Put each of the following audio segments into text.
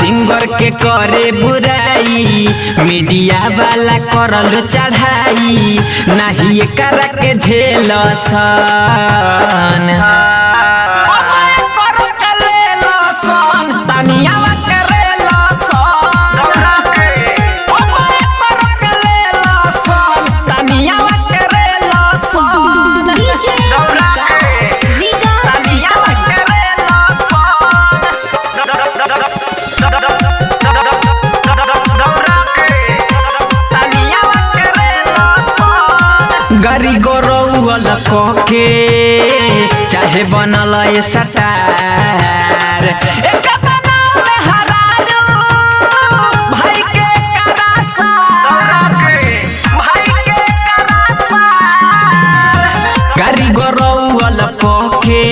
Singer के करे बुराई मीडिया वाला करल चढ़ाई नहीं एकरा के झेल सन गरी गोरौल के चाहे बनल सटार भाई के गरी गोरौल के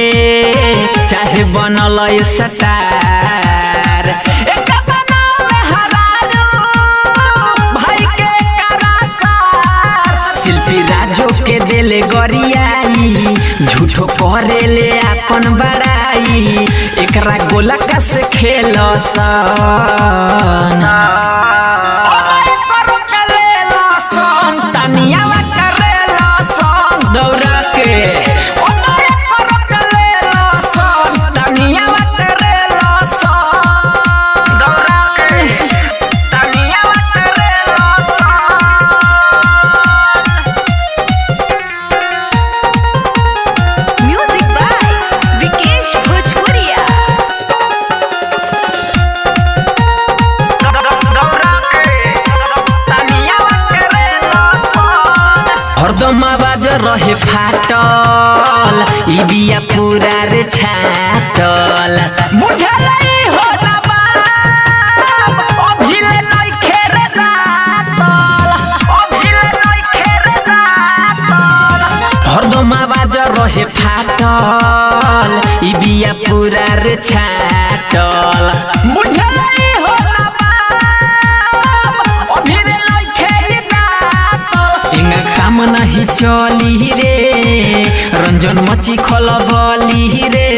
चाहे बनल सटार के देले गरियाई झूठो करे ले अपन बड़ाई एकरा गोलका से खेल सन दौड़ा के हरदम आवाज रहे फाटल ई बिया पूरा रे छाटल बुझलई हो ना बाप अभिले नई खेरे रातल हरदम आवाज रहे फाटल ई बिया पूरा रे छाटल बुझलई हो ना बाप अभिले नई खेरे इंगा काम नहीं चली रे रंजन मची खल बली रे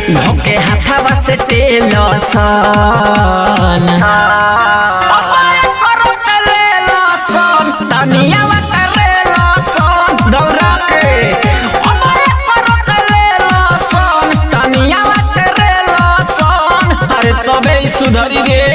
धोके हाथावा से टेल सन दौड़ा के अरे तबे सुधरी रे।